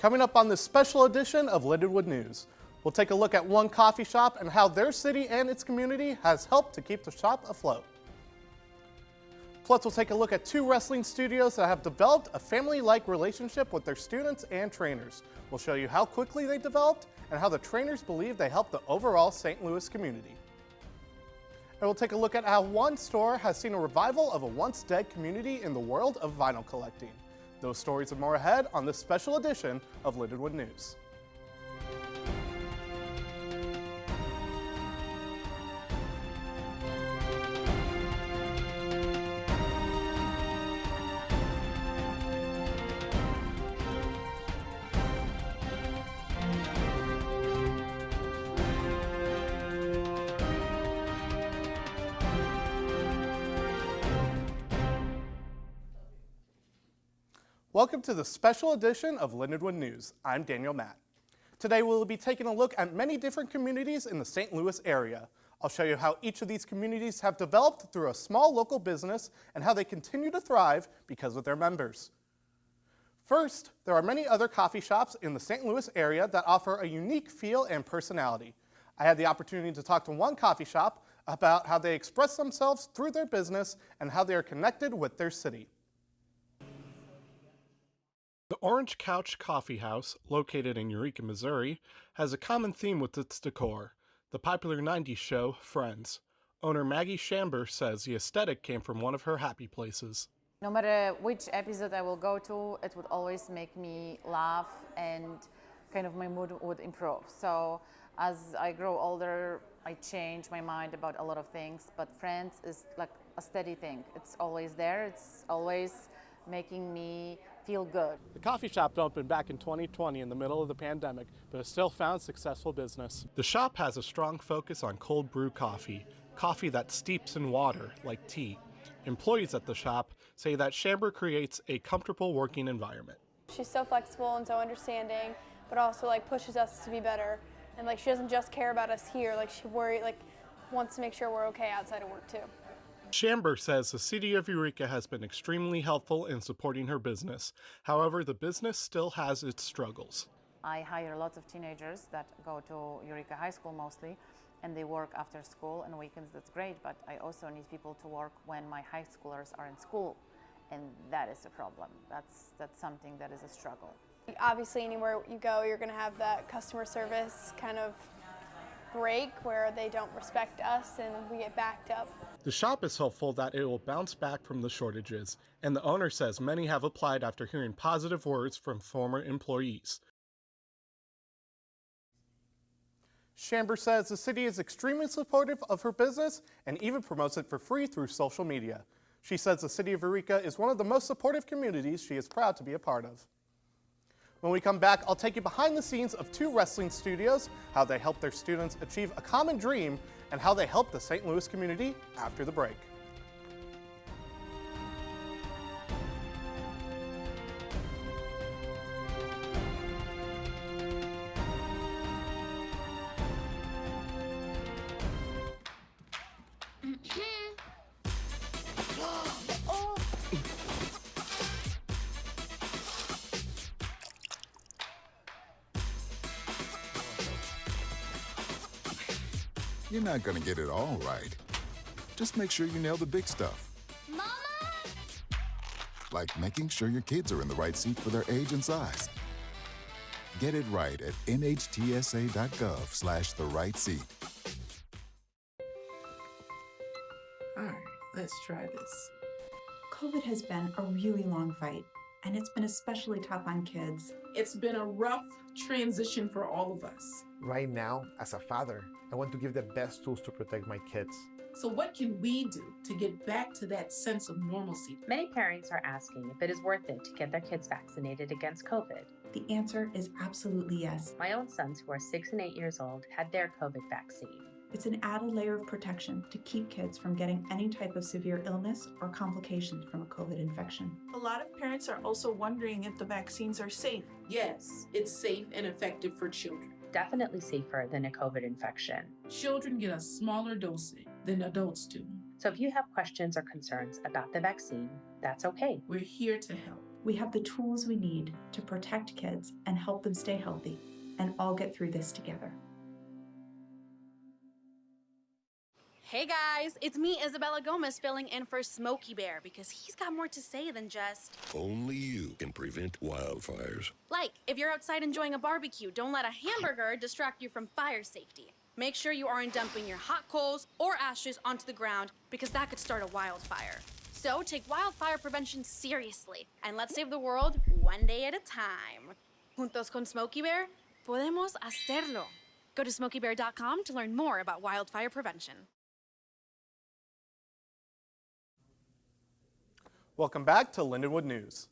Coming up on this special edition of Lindenwood News, we'll take a look at one coffee shop and how their city and its community has helped to keep the shop afloat. Plus, we'll take a look at two wrestling studios that have developed a family-like relationship with their students and trainers. We'll show you how quickly they developed and how the trainers believe they help the overall St. Louis community. And we'll take a look at how one store has seen a revival of a once-dead community in the world of vinyl collecting. Those stories and more ahead on this special edition of Lindenwood News. Welcome to the special edition of Lindenwood News. I'm Daniel Matt. Today we'll be taking a look at many different communities in the St. Louis area. I'll show you how each of these communities have developed through a small local business and how they continue to thrive because of their members. First, there are many other coffee shops in the St. Louis area that offer a unique feel and personality. I had the opportunity to talk to one coffee shop about how they express themselves through their business and how they are connected with their city. The Orange Couch Coffee House, located in Eureka, Missouri, has a common theme with its decor, the popular 90s show, Friends. Owner Maggie Shamber says the aesthetic came from one of her happy places. No matter which episode I will go to, it would always make me laugh and kind of my mood would improve. So as I grow older, I change my mind about a lot of things, but Friends is like a steady thing. It's always there, it's always making me feel good. The coffee shop opened back in 2020 in the middle of the pandemic, but has still found successful business. The shop has a strong focus on cold brew coffee, coffee that steeps in water, like tea. Employees at the shop say that Shamber creates a comfortable working environment. She's so flexible and so understanding, but also pushes us to be better. And she doesn't just care about us here, she wants to make sure we're okay outside of work too. Shamber says the city of Eureka has been extremely helpful in supporting her business. However, the business still has its struggles. I hire lots of teenagers that go to Eureka High School mostly, and they work after school and weekends. That's great, but I also need people to work when my high schoolers are in school, and that is a problem. That's something that is a struggle. Obviously, anywhere you go, you're going to have that customer service kind of break where they don't respect us and we get backed up. The shop is hopeful that it will bounce back from the shortages, and the owner says many have applied after hearing positive words from former employees. Shamber says the city is extremely supportive of her business and even promotes it for free through social media. She says the city of Eureka is one of the most supportive communities she is proud to be a part of. When we come back, I'll take you behind the scenes of two wrestling studios, how they help their students achieve a common dream, and how they help the St. Louis community after the break. You're not gonna get it all right. Just make sure you nail the big stuff. Mama! Like making sure your kids are in the right seat for their age and size. Get it right at nhtsa.gov/the right seat. All right, let's try this. COVID has been a really long fight, and it's been especially tough on kids. It's been a rough transition for all of us. Right now, as a father, I want to give the best tools to protect my kids. So what can we do to get back to that sense of normalcy? Many parents are asking if it is worth it to get their kids vaccinated against COVID. The answer is absolutely yes. My own sons, who are 6 and 8 years old, had their COVID vaccine. It's an added layer of protection to keep kids from getting any type of severe illness or complications from a COVID infection. A lot of parents are also wondering if the vaccines are safe. Yes, it's safe and effective for children. Definitely safer than a COVID infection. Children get a smaller dosage than adults do. So if you have questions or concerns about the vaccine, that's okay. We're here to help. We have the tools we need to protect kids and help them stay healthy and all get through this together. Hey guys, it's me, Isabella Gomez, filling in for Smokey Bear because he's got more to say than just... Only you can prevent wildfires. Like, if you're outside enjoying a barbecue, don't let a hamburger distract you from fire safety. Make sure you aren't dumping your hot coals or ashes onto the ground because that could start a wildfire. So take wildfire prevention seriously and let's save the world one day at a time. Juntos con Smokey Bear, podemos hacerlo. Go to smokeybear.com to learn more about wildfire prevention. Welcome back to Lindenwood News.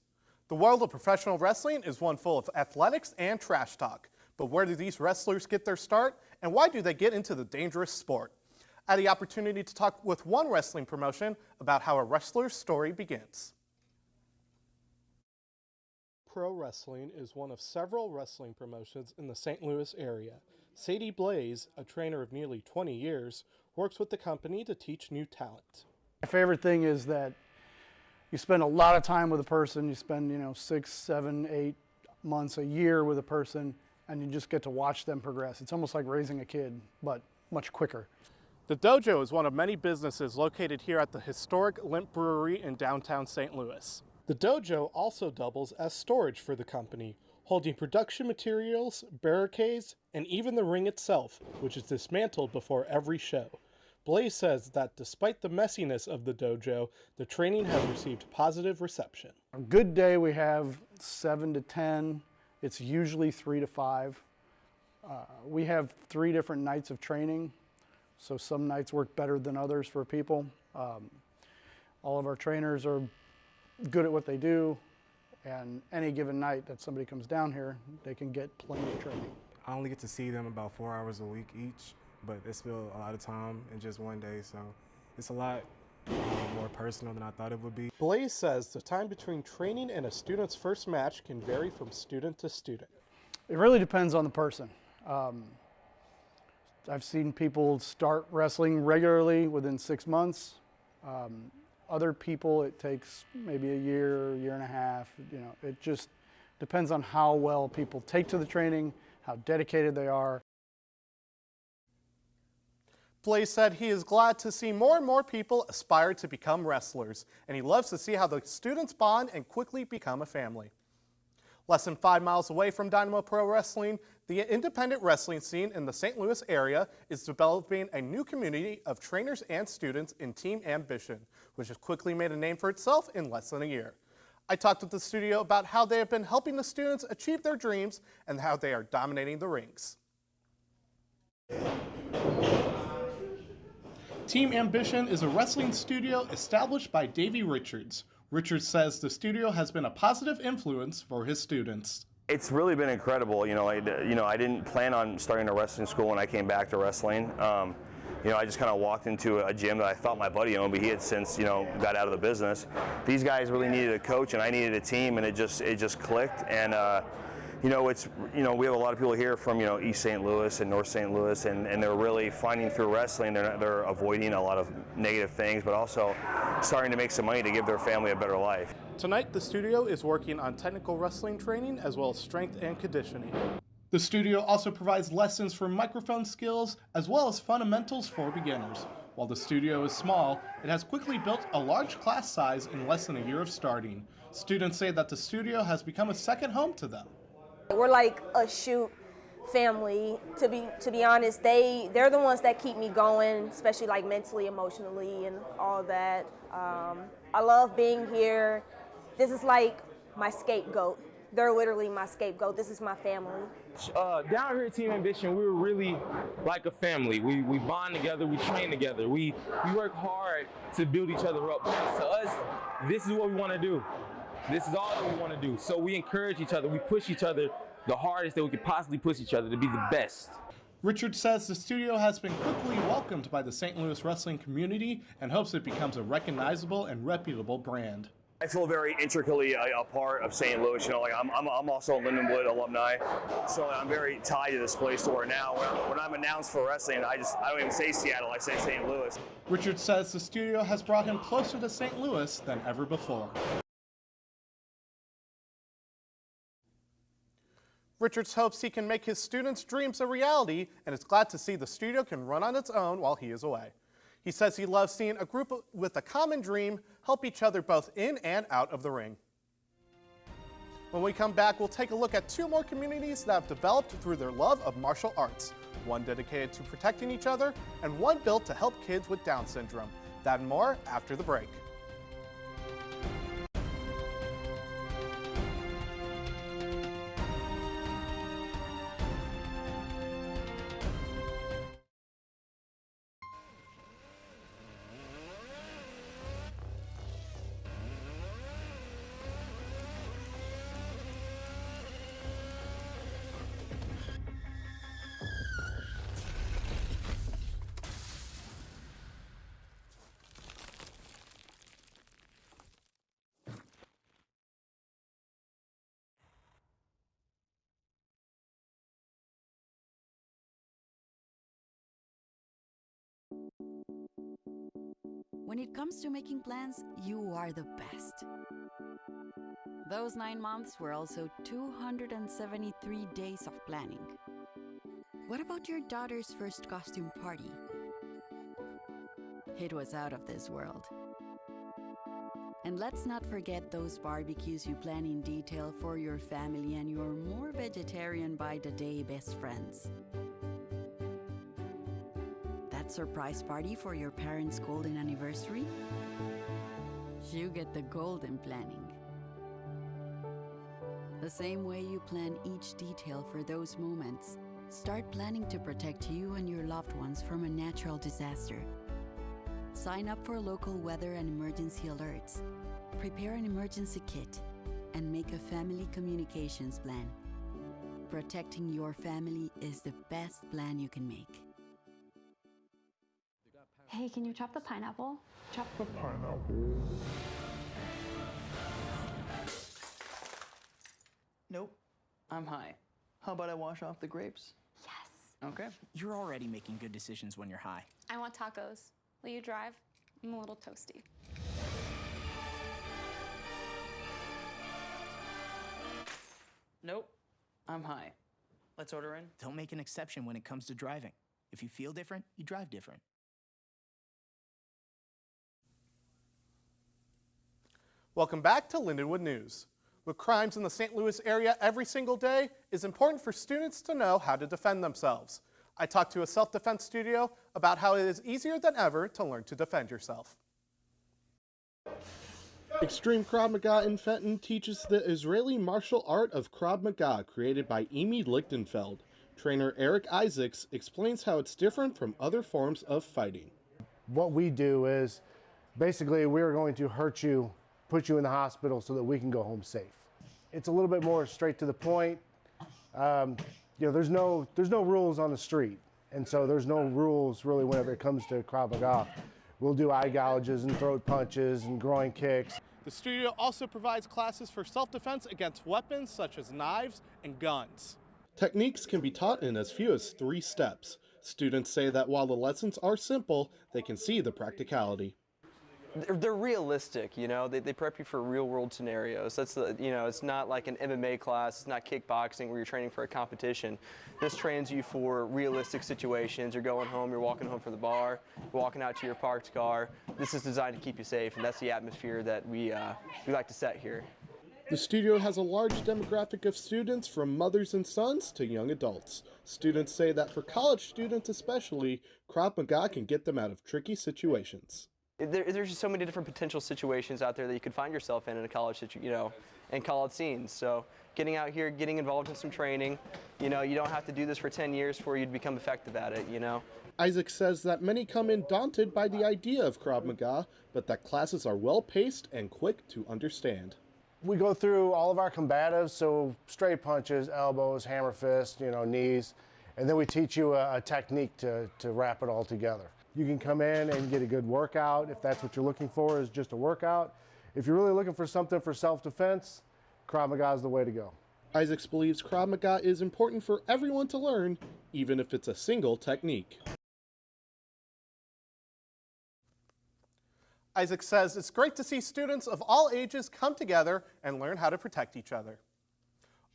The world of professional wrestling is one full of athletics and trash talk. But where do these wrestlers get their start, and why do they get into the dangerous sport? I had the opportunity to talk with one wrestling promotion about how a wrestler's story begins. Pro wrestling is one of several wrestling promotions in the St. Louis area. Sadie Blaze, a trainer of nearly 20 years, works with the company to teach new talent. My favorite thing is that you spend a lot of time with a person. You spend, 6, 7, 8 months, a year with a person, and you just get to watch them progress. It's almost like raising a kid, but much quicker. The Dojo is one of many businesses located here at the historic Limp Brewery in downtown St. Louis. The Dojo also doubles as storage for the company, holding production materials, barricades, and even the ring itself, which is dismantled before every show. Blaze says that despite the messiness of the dojo, the training has received positive reception. A good day we have 7 to 10. It's usually 3 to 5. We have 3 different nights of training, so some nights work better than others for people. All of our trainers are good at what they do, and any given night that somebody comes down here, they can get plenty of training. I only get to see them about 4 hours a week each, but it's still a lot of time in just one day, so it's a lot more personal than I thought it would be. Blaze says the time between training and a student's first match can vary from student to student. It really depends on the person. I've seen people start wrestling regularly within 6 months. Other people, it takes maybe a year and a half. It just depends on how well people take to the training, how dedicated they are. Blaze said he is glad to see more and more people aspire to become wrestlers, and he loves to see how the students bond and quickly become a family. Less than 5 miles away from Dynamo Pro Wrestling, the independent wrestling scene in the St. Louis area is developing a new community of trainers and students in Team Ambition, which has quickly made a name for itself in less than a year. I talked with the studio about how they have been helping the students achieve their dreams and how they are dominating the rings. Team Ambition is a wrestling studio established by Davey Richards. Richards says the studio has been a positive influence for his students. It's really been incredible. I didn't plan on starting a wrestling school when I came back to wrestling. I just kind of walked into a gym that I thought my buddy owned, but he had since, got out of the business. These guys really needed a coach, and I needed a team, and it just clicked. And we have a lot of people here from East St. Louis and North St. Louis, and they're really finding through wrestling. They're avoiding a lot of negative things, but also starting to make some money to give their family a better life. Tonight, the studio is working on technical wrestling training as well as strength and conditioning. The studio also provides lessons for microphone skills as well as fundamentals for beginners. While the studio is small, it has quickly built a large class size in less than a year of starting. Students say that the studio has become a second home to them. We're like a shoot family. To be honest, they're the ones that keep me going, especially like mentally, emotionally, and all that. I love being here. This is like my scapegoat. They're literally my scapegoat. This is my family. Down here at Team Ambition, we're really like a family. We bond together, we train together, we work hard to build each other up. To us, this is what we want to do. This is all that we want to do. So we encourage each other, we push each other the hardest that we could possibly push each other to be the best. Richard says the studio has been quickly welcomed by the St. Louis wrestling community and hopes it becomes a recognizable and reputable brand. I feel very intricately a part of St. Louis. I'm also a Lindenwood alumni, so I'm very tied to this place to where now when I'm announced for wrestling, I don't even say Seattle, I say St. Louis. Richard says the studio has brought him closer to St. Louis than ever before. Richards hopes he can make his students' dreams a reality and is glad to see the studio can run on its own while he is away. He says he loves seeing a group with a common dream help each other both in and out of the ring. When we come back, we'll take a look at 2 more communities that have developed through their love of martial arts, one dedicated to protecting each other and one built to help kids with Down syndrome. That and more after the break. When it comes to making plans, you are the best. Those 9 months were also 273 days of planning. What about your daughter's first costume party? It was out of this world. And let's not forget those barbecues you plan in detail for your family and your more vegetarian by the day best friends. That surprise party for your parents' golden anniversary? You get the golden planning. The same way you plan each detail for those moments, start planning to protect you and your loved ones from a natural disaster. Sign up for local weather and emergency alerts. Prepare an emergency kit and make a family communications plan. Protecting your family is the best plan you can make. Hey, can you chop the pineapple? Chop the pineapple. Nope, I'm high. How about I wash off the grapes? Yes. Okay. You're already making good decisions when you're high. I want tacos. Will you drive? I'm a little toasty. Nope, I'm high. Let's order in. Don't make an exception when it comes to driving. If you feel different, you drive different. Welcome back to Lindenwood News. With crimes in the St. Louis area every single day, it's important for students to know how to defend themselves. I talked to a self-defense studio about how it is easier than ever to learn to defend yourself. Extreme Krav Maga in Fenton teaches the Israeli martial art of Krav Maga created by Amy Lichtenfeld. Trainer Eric Isaacs explains how it's different from other forms of fighting. What we do is basically we're going to hurt you, put you in the hospital so that we can go home safe. It's a little bit more straight to the point. There's no rules on the street, and so there's no rules really whenever it comes to Krav Maga. We'll do eye gouges and throat punches and groin kicks. The studio also provides classes for self-defense against weapons such as knives and guns. Techniques can be taught in as few as 3 steps. Students say that while the lessons are simple, they can see the practicality. They're realistic, they prep you for real world scenarios. That's it's not like an MMA class, it's not kickboxing where you're training for a competition. This trains you for realistic situations. You're going home, you're walking home from the bar, you're walking out to your parked car. This is designed to keep you safe, and that's the atmosphere that we like to set here. The studio has a large demographic of students from mothers and sons to young adults. Students say that for college students especially, Krav Maga can get them out of tricky situations. There's just so many different potential situations out there that you could find yourself in a college in college scenes. So getting out here, getting involved in some training, you don't have to do this for 10 years before you'd become effective at it, Isaac says that many come in daunted by the idea of Krav Maga, but that classes are well paced and quick to understand. We go through all of our combatives, so straight punches, elbows, hammer fists, knees, and then we teach you a technique to wrap it all together. You can come in and get a good workout if that's what you're looking for, is just a workout. If you're really looking for something for self-defense, Krav Maga is the way to go. Isaacs believes Krav Maga is important for everyone to learn, even if it's a single technique. Isaac says it's great to see students of all ages come together and learn how to protect each other.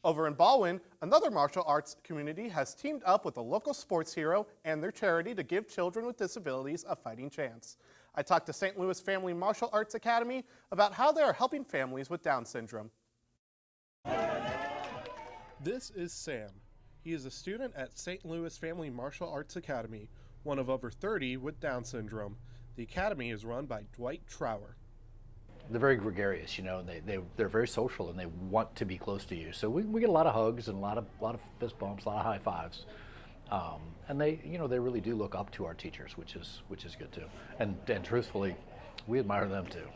Over in Baldwin, another martial arts community has teamed up with a local sports hero and their charity to give children with disabilities a fighting chance. I talked to St. Louis Family Martial Arts Academy about how they are helping families with Down syndrome. This is Sam. He is a student at St. Louis Family Martial Arts Academy, one of over 30 with Down syndrome. The academy is run by Dwight Trower. They're very gregarious, you know. They're very social and they want to be close to you. So we get a lot of hugs and a lot of fist bumps, a lot of high fives, and they really do look up to our teachers, which is good too. And truthfully, we admire them too.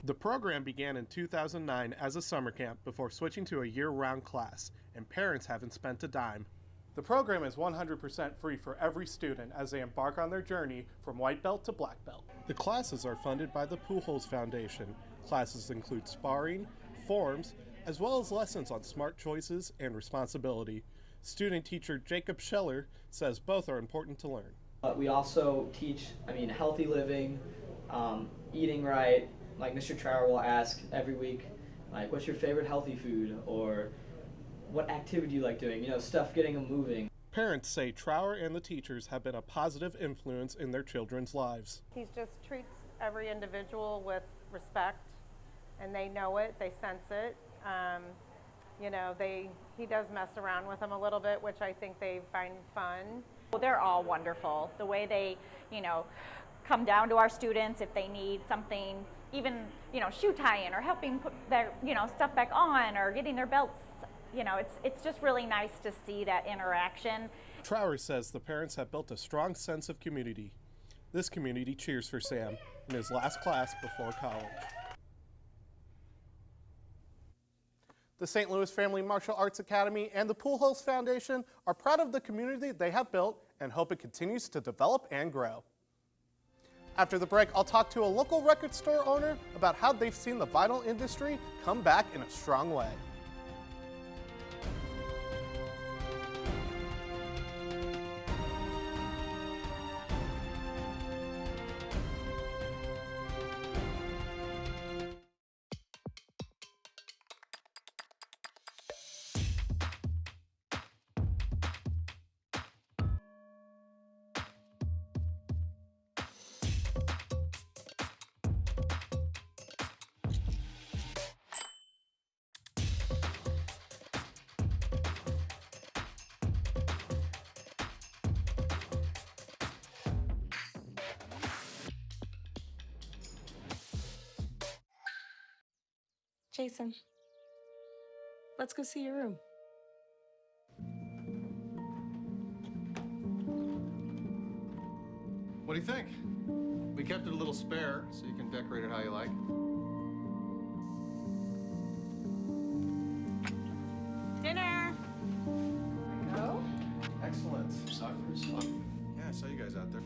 The program began in 2009 as a summer camp before switching to a year-round class, and parents haven't spent a dime. The program is 100% free for every student as they embark on their journey from white belt to black belt. The classes are funded by the Pujols Foundation. Classes include sparring, forms, as well as lessons on smart choices and responsibility. Student teacher Jacob Scheller says both are important to learn. We also teach, healthy living, eating right. Like Mr. Trower will ask every week, like, what's your favorite healthy food? Or what activity you like doing? Stuff getting them moving. Parents say Trower and the teachers have been a positive influence in their children's lives. He just treats every individual with respect, and they know it, they sense it. He does mess around with them a little bit, which I think they find fun. Well, they're all wonderful. The way they, come down to our students if they need something, even, shoe tying or helping put their, stuff back on or getting their belts. It's just really nice to see that interaction. Trower says the parents have built a strong sense of community. This community cheers for Sam in his last class before college. The St. Louis Family Martial Arts Academy and the Pujols Foundation are proud of the community they have built and hope it continues to develop and grow. After the break, I'll talk to a local record store owner about how they've seen the vinyl industry come back in a strong way. Jason, let's go see your room. What do you think? We kept it a little spare, so you can decorate it how you like. Dinner! Go. Excellent. Soccer is fun. Yeah, I saw you guys out there.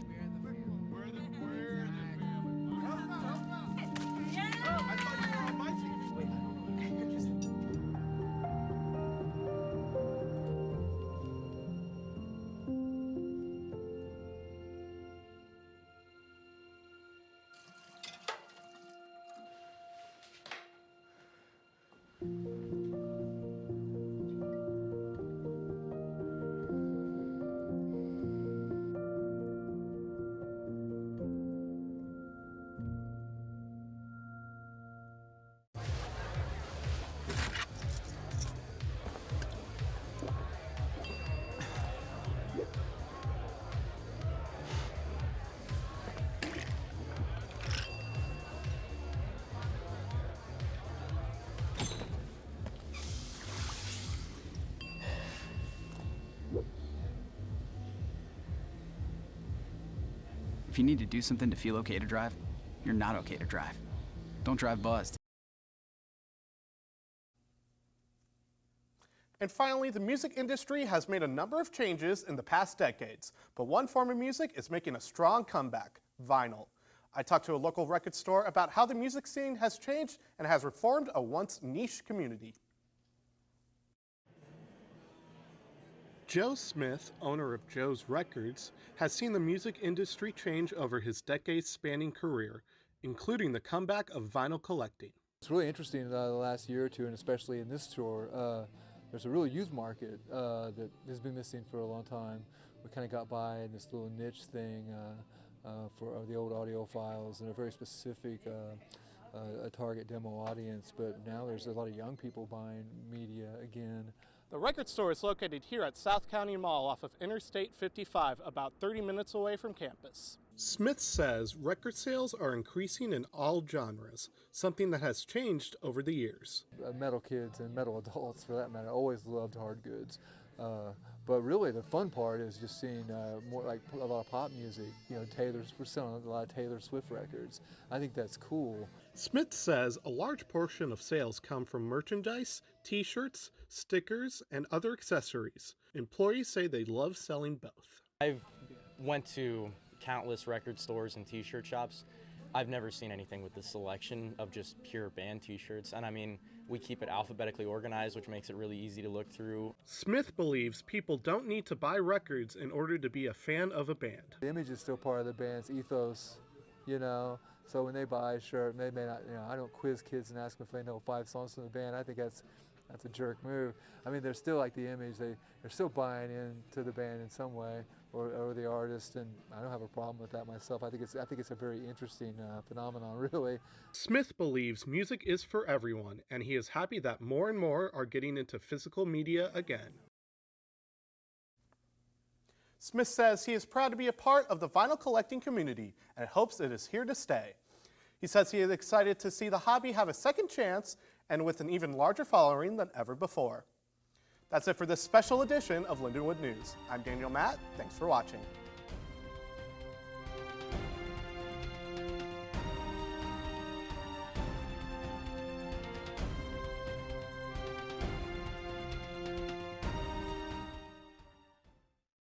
If you need to do something to feel okay to drive, you're not okay to drive. Don't drive buzzed. And finally, the music industry has made a number of changes in the past decades, but one form of music is making a strong comeback: vinyl. I talked to a local record store about how the music scene has changed and has reformed a once niche community. Joe Smith, owner of Joe's Records, has seen the music industry change over his decades-spanning career, including the comeback of vinyl collecting. It's really interesting the last year or two, and especially in this store. there's a real youth market that has been missing for a long time. We kind of got by in this little niche thing for the old audiophiles and a very specific a target demo audience, but now there's a lot of young people buying media again. The record store is located here at South County Mall off of Interstate 55, about 30 minutes away from campus. Smith says record sales are increasing in all genres, something that has changed over the years. Metal kids and metal adults, for that matter, always loved hard goods. But really the fun part is just seeing more like a lot of pop music. You know, we're selling a lot of Taylor Swift records. I think that's cool. Smith says a large portion of sales come from merchandise, t-shirts, stickers, and other accessories. Employees say they love selling both. I've went to countless record stores and t-shirt shops. I've never seen anything with the selection of just pure band t-shirts. And I mean, we keep it alphabetically organized, which makes it really easy to look through. Smith believes people don't need to buy records in order to be a fan of a band. The image is still part of the band's ethos, you know, so when they buy a shirt, they may not, you know, I don't quiz kids and ask them if they know 5 songs from the band. I think that's a jerk move. I mean, they're still like the image, they're still buying into the band in some way, or the artist, and I don't have a problem with that myself. I think it's a very interesting phenomenon, really. Smith believes music is for everyone, and he is happy that more and more are getting into physical media again. Smith says he is proud to be a part of the vinyl collecting community and hopes it is here to stay. He says he is excited to see the hobby have a second chance and with an even larger following than ever before. That's it for this special edition of Lindenwood News. I'm Daniel Matt. Thanks for watching.